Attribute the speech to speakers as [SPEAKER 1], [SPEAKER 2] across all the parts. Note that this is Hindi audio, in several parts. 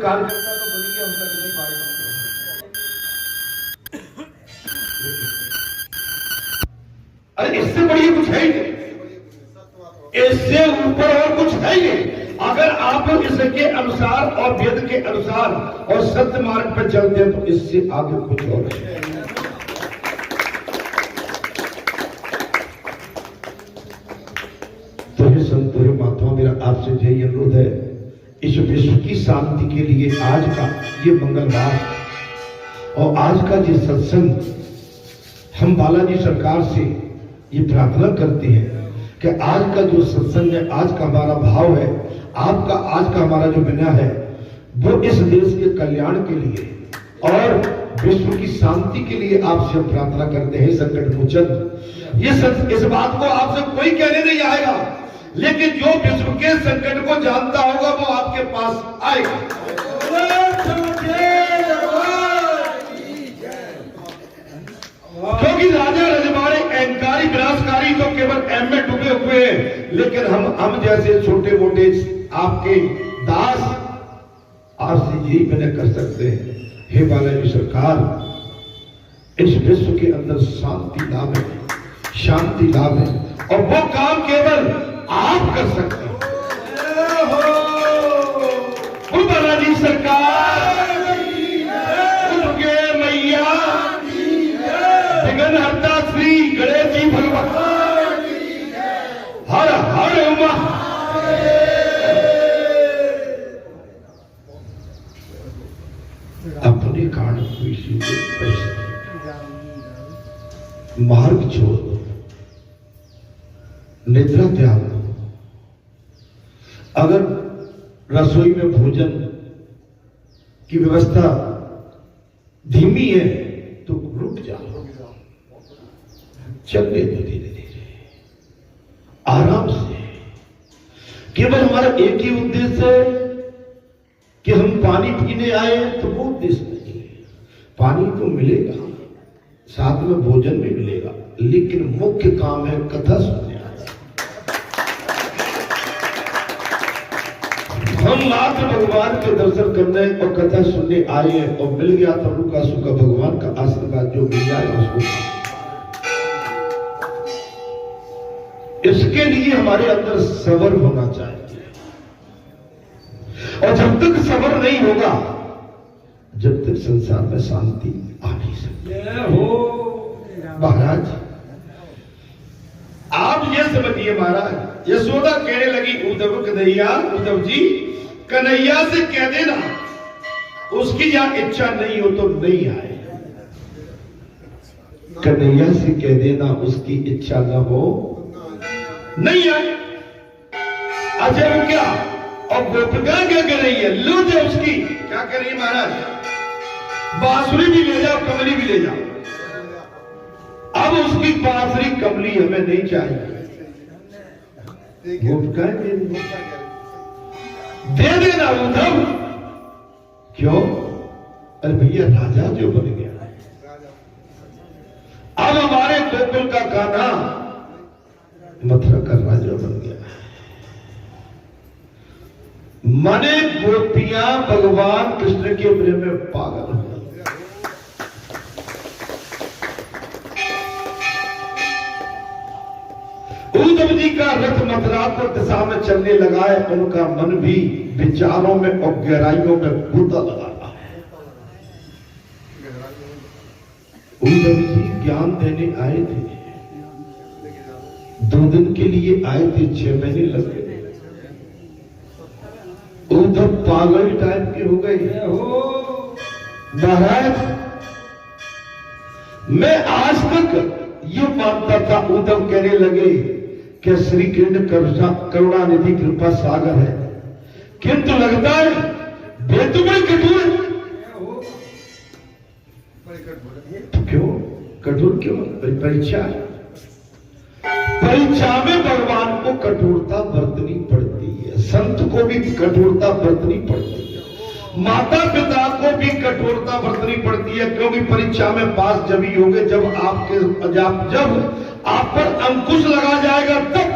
[SPEAKER 1] कार्यकर्ता तो बन गया होता नहीं पाएगा। अरे इससे बढ़िया कुछ है ही नहीं, इससे ऊपर और कुछ है ही नहीं। अगर आप इसके अनुसार और वेद के अनुसार और सत्य मार्ग पर चलते हैं तो इससे आगे कुछ और है। तो हे संतों हे महात्मा, मेरा आपसे यही अनुरोध है, इस विश्व की शांति के लिए आज का ये मंगलवार और आज का ये सत्संग, हम बालाजी सरकार से ये प्रार्थना करते हैं कि आज का जो सत्संग है, आज का हमारा भाव है, आपका आज का हमारा जो विनय है, वो इस देश के कल्याण के लिए और विश्व की शांति के लिए आपसे हम प्रार्थना करते हैं। संकट मोचन, इस बात को आपसे कोई कहने नहीं आएगा, लेकिन जो विश्व के संकट को जानता होगा वो आपके पास आएगा। क्योंकि राजा रजवाड़े अहंकारी विनाशकारी तो केवल एम में डूबे हुए हैं, लेकिन हम जैसे छोटे मोटे आपके दास आपसे यही विनय कर सकते हैं, हे बालाजी सरकार, इस विश्व के अंदर शांति लाभ है, शांति लाभ है, और वो काम केवल आप कर सकते हैं। वो बालाजी सरकार मैया विघ्नहर्ता श्री गणेश जी भगवान हर हर उमा। अपने कारण कोई सीधे पैसे मार्ग छोड़ दो, निद्रा त्याग दो। अगर रसोई में भोजन की व्यवस्था धीमी है तो रुक जाओ, चलने दो धीरे धीरे आराम से। केवल हमारा एक ही उद्देश्य है कि हम पानी पीने आए, तो वो उद्देश्य नहीं है। पानी तो मिलेगा, साथ में भोजन भी मिलेगा, लेकिन मुख्य काम है कथा सुनने आए। हम मात्र भगवान के दर्शन करने और कथा सुनने आए हैं, और मिल गया तो रुका सुखा भगवान का आशीर्वाद जो मिल जाए उसको। इसके लिए हमारे अंदर सब्र होना चाहिए, और जब तक सब्र नहीं होगा, जब तक संसार में शांति आ नहीं सकती। महाराज आप ये समझिए, महाराज यशोदा कहने लगी उद्धव कन्हैया, उद्धव जी कन्हैया से कह देना उसकी या इच्छा नहीं हो तो नहीं आए। कन्हैया से कह देना उसकी इच्छा न हो नहीं आए। अच्छा वो क्या, और गोपिका क्या कर रही है, लो जो उसकी क्या कर रही है महाराज, बांसुरी भी ले जाओ, कमली भी ले जाओ। अब उसकी बांसुरी कमली हमें नहीं चाहिए, गोपिका दे देना उद्धव। क्यों? अरे भैया राजा जो बन गया, अब हमारे गोकुल का कान्हा मथुरा का राजा बन गया। मने गोपियां भगवान कृष्ण के प्रेम में पागल हो। उद्धव जी का रथ मथुरात्मक दिशा में चलने लगा है, उनका मन भी विचारों में और गहराइयों में घुसा लगा है। उद्धव जी ज्ञान देने आए थे, 2 दिन के लिए आए थे, 6 महीने लग गए। उद्धव पागल टाइप के हो गए। महाराज मैं आज तक ये मानता था, उद्धव कहने लगे कि श्री कृष्ण करुणानिधि कृपा सागर है, किंतु लगता है बेतुबल कठोर। तो क्यों कठोर, क्यों? परीक्षा है, परीक्षा में भगवान को कठोरता बरतनी पड़ती है, संत को भी कठोरता बरतनी पड़ती है, माता पिता को भी कठोरता बरतनी पड़ती है। क्योंकि परीक्षा में पास जब ही होंगे जब आप पर अंकुश लगा जाएगा, तब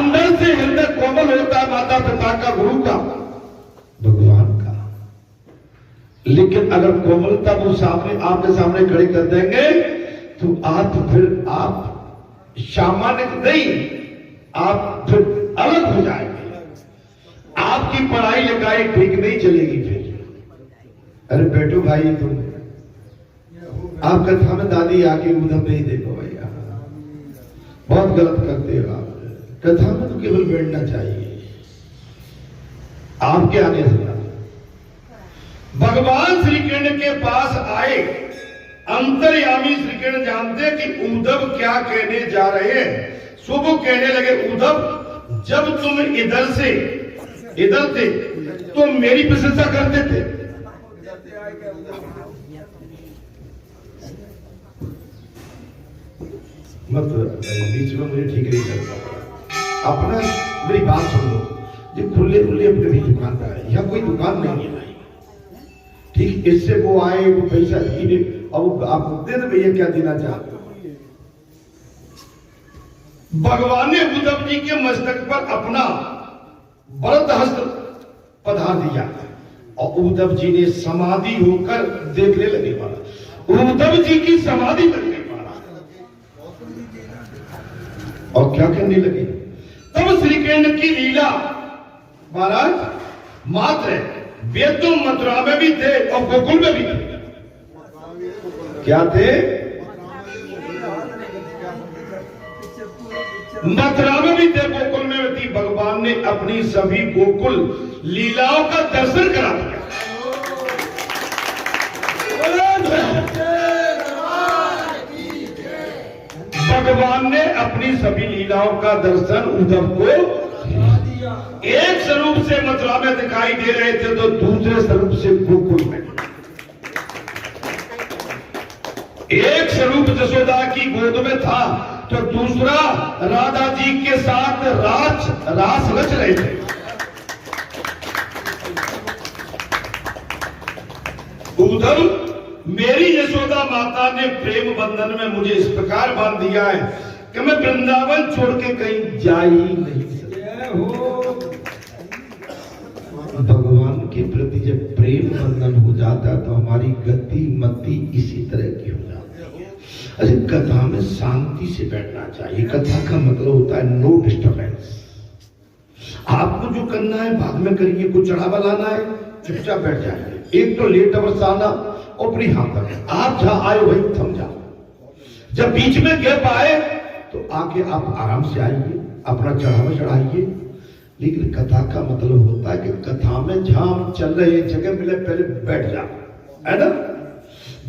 [SPEAKER 1] अंदर से हृदय कोमल होता है माता पिता का, गुरु का, भगवान का। लेकिन अगर कोमलता वो सामने आपके सामने खड़ी कर देंगे तो आप सामान्य नहीं, आप फिर अलग हो जाएंगे। आपकी पढ़ाई लिखाई ठीक नहीं चलेगी। फिर अरे बैठो भाई, तुम आप कथा में दादी आके उधर नहीं देखो भैया, बहुत गलत करते हो आप। कथा में तो केवल बैठना चाहिए। आपके आने से भगवान श्री कृष्ण के पास आए। अंतर्यामी श्री कृष्ण जानते कि उद्धव क्या कहने जा रहे हैं। सो वो कहने लगे, उद्धव जब तुम इधर थे तो मेरी प्रशंसा करते थे। मतलब बीच में मुझे ठीक नहीं लगता। अपना मेरी बात सुन लो, जो खुले अपने भी दुकानदार है, यहाँ कोई दुकान नहीं है भाई। ठीक, इससे वो आए, वो पैसा दिए और आप दे दे भैया, क्या देना चाहते हो। भगवान ने उद्धव जी के मस्तक पर अपना वरद हस्त पधार दिया और उद्धव जी ने समाधि होकर देखने लगे। वाला उद्धव जी की समाधि लगने वाला और क्या करने लगे। तब श्री कृष्ण की लीला महाराज मात्र वे तो मथुरा में भी थे और गोकुल में भी थे। क्या थे? मथुरा में भी थे, गोकुल में भी थी। भगवान ने अपनी सभी गोकुल लीलाओं का दर्शन करा दिया। भगवान ने अपनी सभी लीलाओं का दर्शन उद्धव को एक स्वरूप से मथुरा में दिखाई दे रहे थे तो दूसरे स्वरूप से गोकुल में। एक स्वरूप जसोदा की गोद में था तो दूसरा राधा जी के साथ रास रच रहे थे। उद्धव, मेरी यशोदा माता ने प्रेम बंधन में मुझे इस प्रकार बांध दिया है कि मैं वृंदावन छोड़ के कहीं जा ही नहीं सकता। भगवान के प्रति जब प्रेम बंधन हो जाता है तो हमारी गति मति इसी तरह की हो जाती है। अच्छा, कथा में शांति से बैठना चाहिए। कथा का मतलब होता है नो डिस्टर्बेंस। आपको जो करना है बाद में करिए, कुछ चढ़ावा लाना है चुपचाप बैठ जाइए। एक तो लेट अवर्स आना और अपनी हाथ तक, आप जहां आए वहीं थम जाओ। जब बीच में गैप आए तो आके आप आराम से आइए, अपना चढ़ावा चढ़ाइए। लेकिन कथा का मतलब होता है कि कथा में जहां हम चल रहे जगह मिले पहले बैठ जाओ, है ना।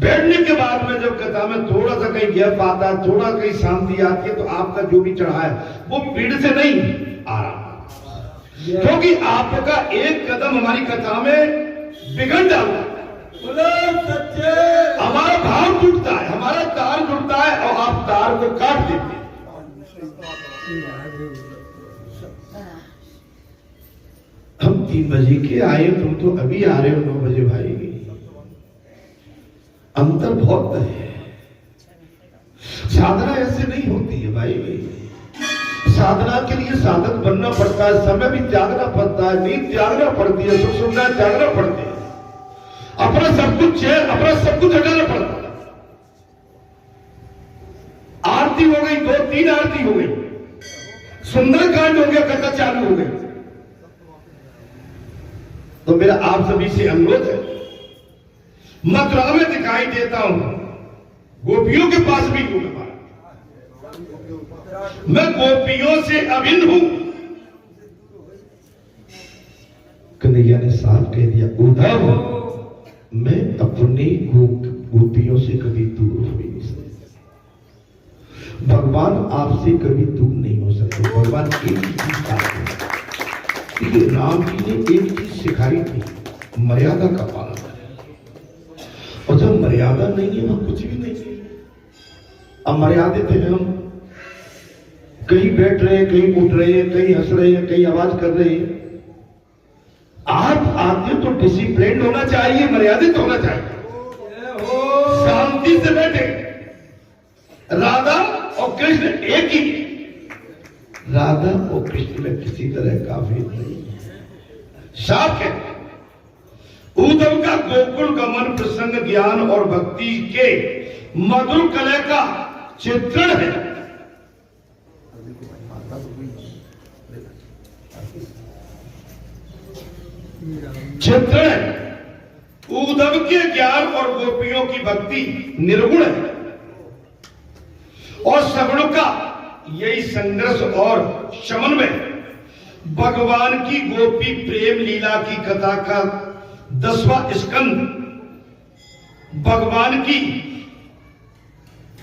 [SPEAKER 1] बैठने के बाद में जब कथा में थोड़ा सा कहीं गैप आता है, थोड़ा कहीं शांति आती है तो आपका जो भी चढ़ा है वो भीड़ से नहीं, आराम। क्योंकि आपका एक कदम हमारी कथा में बिगड़ जाता है। हमारा भाव टूटता है, हमारा तार टूटता है और आप तार को काट देते हैं। हम 3 बजे के आए, तुम तो अभी आ रहे हो 9 बजे भाई। अंतर बहुत है। साधना ऐसे नहीं होती है भाई। साधना के लिए साधक बनना पड़ता है, समय भी त्यागना पड़ता है, नींद त्यागना पड़ती है, सुख सुविधा त्यागना पड़ती है, अपना सब कुछ है, अपना सब कुछ हटाना पड़ता है। आरती हो गई, 2-3 आरती हो गई, सुंदरकांड हो गया, कथा चालू हो गई। तो मेरा आप सभी से अनुरोध है, मथुरा में दिखाई देता हूं, गोपियों के पास भी हूं, मैं गोपियों से अभिन्न हूं। कन्हैया ने साफ कह दिया, उद्धव मैं अपनी गोपियों से कभी दूर हो नहीं सकता। भगवान आपसे कभी दूर नहीं हो सकते। भगवान एक ही चीज चाहते हैं, राम जी ने एक चीज सिखाई थी, मर्यादा का पालन करें। और जब मर्यादा नहीं है वहां कुछ भी नहीं है। अब मर्यादित हैं हम, कहीं बैठ रहे हैं, कहीं उठ रहे हैं, कहीं हंस रहे हैं, कहीं आवाज कर रहे हैं। आप आते तो डिसिप्लिन होना चाहिए, मर्यादित होना चाहिए, शांति से बैठे। राधा और कृष्ण एक ही, राधा और कृष्ण में किसी तरह का भेद नहीं है। साफ है उद्धव का गोकुल गमन प्रसंग ज्ञान और भक्ति के मधुर कलह का चित्रण है। चित्रण है। उद्धव के ज्ञान और गोपियों की भक्ति निर्गुण है और सगुण का यही संघर्ष और समन्वय भगवान की गोपी प्रेम लीला की कथा का 10वां स्कंद भगवान की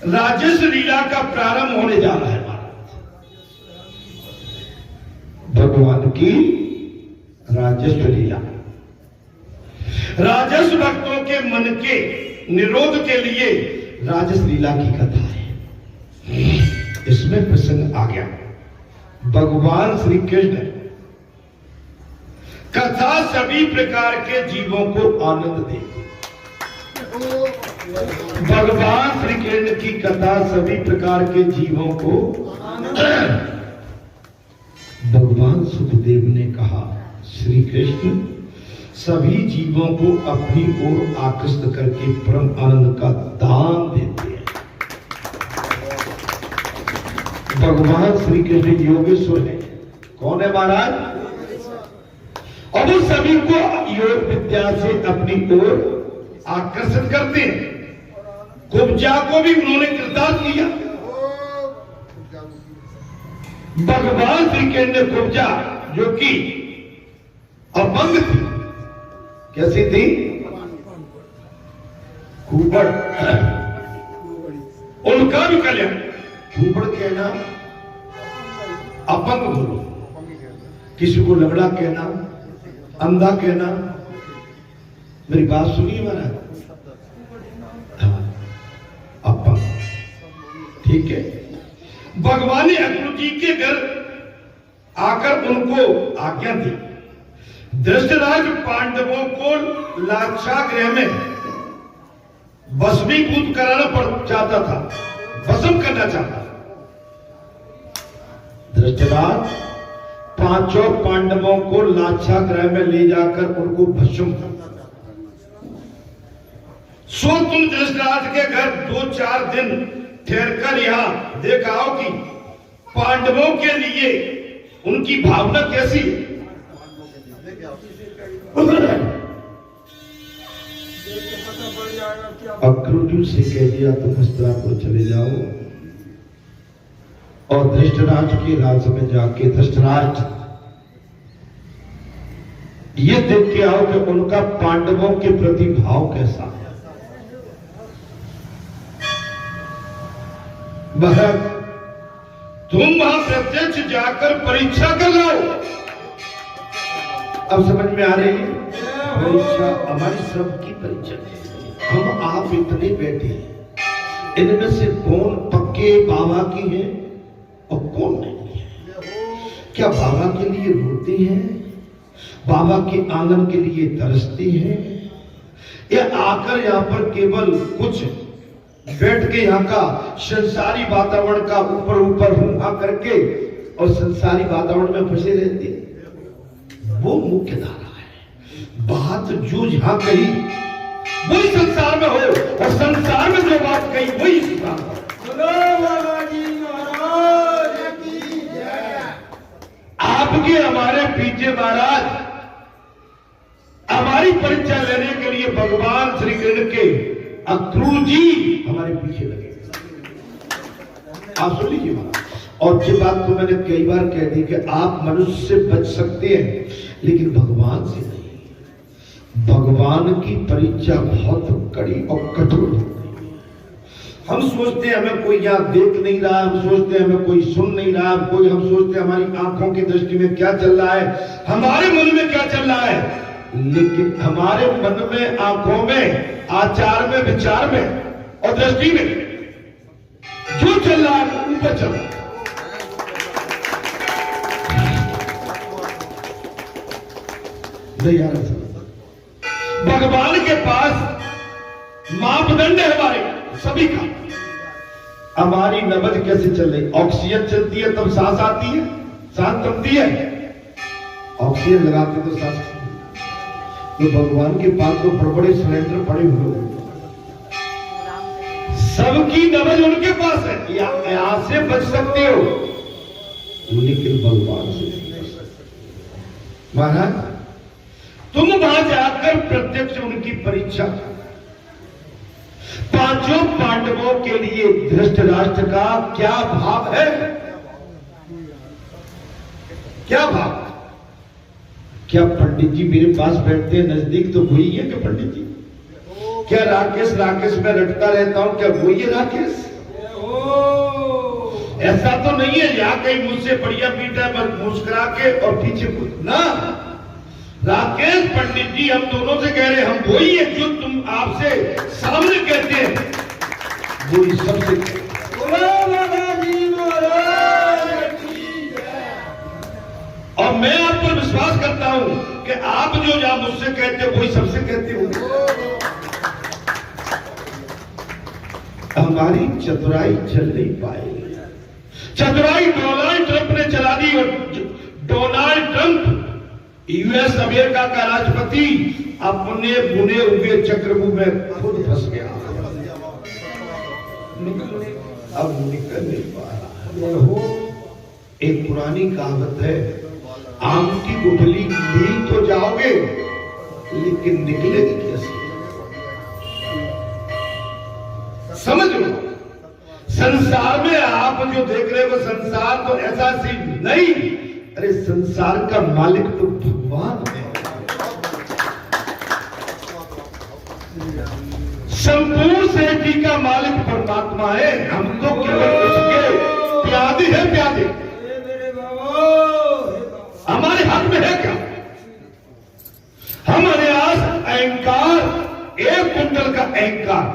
[SPEAKER 1] राजस्व लीला का प्रारंभ होने जा रहा है। भगवान की राजस्व लीला राजस्व भक्तों के मन के निरोध के लिए राजस्व लीला की कथा है। इसमें प्रसंग आ गया भगवान श्री कृष्ण कथा सभी प्रकार के जीवों को आनंद दे। भगवान श्री कृष्ण की कथा सभी प्रकार के जीवों को भगवान सुखदेव ने कहा श्री कृष्ण सभी जीवों को अपनी ओर आकृष्ट करके परम आनंद का दान देते हैं। भगवान श्री कृष्ण योगेश्वर है। कौन है महाराज? और वो सभी को योग विद्या से अपनी ओर आकर्षित करते हैं। कुब्जा को भी उन्होंने कृतार्थ किया। भगवान श्री कृष्ण ने कुब्जा जो कि अपंग थी, कैसी थी? कुबड़, उनका भी कल्याण। कुबड़ कहना अपंग बोलो, किसी को लंगड़ा कहना, अंधा कहना। मेरी बात सुनिए महाराज, अपंग, ठीक है। भगवान ने अर्जुन जी के घर आकर उनको आज्ञा दी। धृतराज पांडवों को लाक्षागृह में भस्मीभूत कराना पड़ चाहता था, भस्म करना चाहता। धृतराज पांचों पांडवों को लाक्षागृह में ले जाकर उनको भस्म करना। सो तुम धृतराज के घर 2-4 दिन ठहरकर यहां देखाओ कि पांडवों के लिए उनकी भावना कैसी है। अक्रूर से कह दिया तुम हस्तिनापुर चले जाओ और धृतराज के राज में जाके धृतराज ये देख के आओ कि उनका पांडवों के प्रति भाव कैसा है। महाराज तुम वहां प्रत्यक्ष जाकर परीक्षा कर लो। अब समझ में आ रही है? परीक्षा हमारी सबकी परीक्षा है। हम आप इतने बैठे हैं, इनमें से कौन पक्के बाबा की है और कौन नहीं है? क्या बाबा के लिए रोते हैं, बाबा के आंगन के लिए तरसते हैं, या आकर यहाँ पर केवल कुछ बैठ के यहाँ का संसारी वातावरण का ऊपर हुआ करके और संसारी वातावरण में फंसे रहते हैं? वो मुख्य धारा है। बात जो जहां कही वही संसार में हो और संसार में जो बात कही वही संसार में। आपके हमारे पीछे महाराज हमारी परीक्षा लेने के लिए भगवान श्री कृष्ण के अक्रूर जी हमारे पीछे लगे। आप सुन लीजिए महाराज। और ये बात तो मैंने कई बार कह दी कि आप मनुष्य से बच सकते हैं लेकिन भगवान से नहीं। भगवान की परीक्षा बहुत कड़ी और कठोर होती है। हम सोचते हैं हमें कोई यहाँ देख नहीं रहा, हम सोचते हैं हमें कोई सुन नहीं रहा, हम सोचते हैं हमारी आंखों की दृष्टि में क्या चल रहा है, हमारे मन में क्या चल रहा है। लेकिन हमारे मन में, आंखों में, आचार में, विचार में और दृष्टि में जो चल रहा है ऊपर चल रहा है। भगवान के पास मापदंड है हमारे सभी का। हमारी नब्ज कैसे चल रही? ऑक्सीजन चलती है तब सांस आती है, सांस थमती है। ऑक्सीजन लगाते तो सांस। तो भगवान के पास तो बड़े बड़े सिलेंडर पड़े हुए हैं, सबकी नब्ज उनके पास है, यहां से बच सकते हो, लेकिन भगवान से महाराज तुम वहां जाकर प्रत्यक्ष उनकी परीक्षा। पांचों पांडवों के लिए धृतराष्ट्र का क्या भाव है? क्या भाव? क्या पंडित जी मेरे पास बैठते हैं नजदीक तो वही है क्या पंडित जी? क्या राकेश राकेश में रटता रहता हूं, क्या वही है राकेश? ऐसा तो नहीं है यहाँ कहीं मुझसे बढ़िया पीटा है बस मुस्कुरा के और पीछे कुछ ना। राकेश पंडित जी हम दोनों से कह रहे हैं, हम वही है जो तुम आपसे सामने कहते हैं, वही सबसे। और मैं आप पर विश्वास करता हूं कि आप जो यहाँ मुझसे कहते हो वही सबसे कहते हो। हमारी चतुराई चल नहीं पाई। चतुराई डोनाल्ड ट्रंप ने चला दी, और डोनाल्ड ट्रंप यूएस अमेरिका का राष्ट्रपति अपने बुने हुए चक्रव्यूह में खुद फंस गया, अब निकल नहीं पा रहा। एक पुरानी कहावत है, आम की गुठली ली तो जाओगे लेकिन निकलेगी कैसे? समझ लो, संसार में आप जो देख रहे हो संसार तो ऐसा सी नहीं, अरे संसार का मालिक तो भगवान है। संपूर्ण सृष्टि का मालिक परमात्मा है, हम तो केवल उसके प्यादे हैं, प्यादे। हमारे हाथ में है क्या? हमारे पास अहंकार, 1 कुंटल का अहंकार,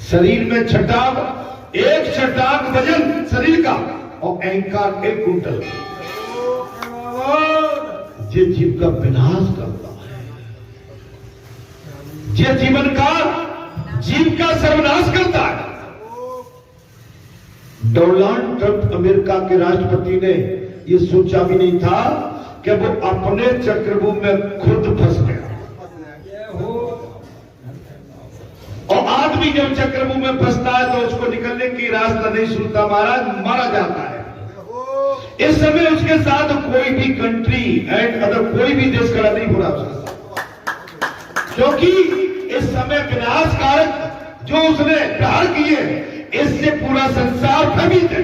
[SPEAKER 1] शरीर में छटाक, 1 छटाक वजन शरीर का, और अहंकार 1 कुंटल। ये जीव का विनाश करता है, ये जीवन का जीव का सर्वनाश करता है। डोनाल्ड ट्रंप अमेरिका के राष्ट्रपति ने ये सोचा भी नहीं था कि वो अपने चक्रव्यूह में खुद फंस गया। और आदमी जब चक्रव्यूह में फंसता है तो उसको निकलने की रास्ता नहीं सुनता, महाराज मारा जाता है। इस समय उसके साथ कोई भी कंट्री एंड अदर कोई भी देश खड़ा नहीं हो रहा उसके साथ, क्योंकि इस समय विनाशकारक जो उसने प्रहार किए इससे पूरा संसार भ्रमित है।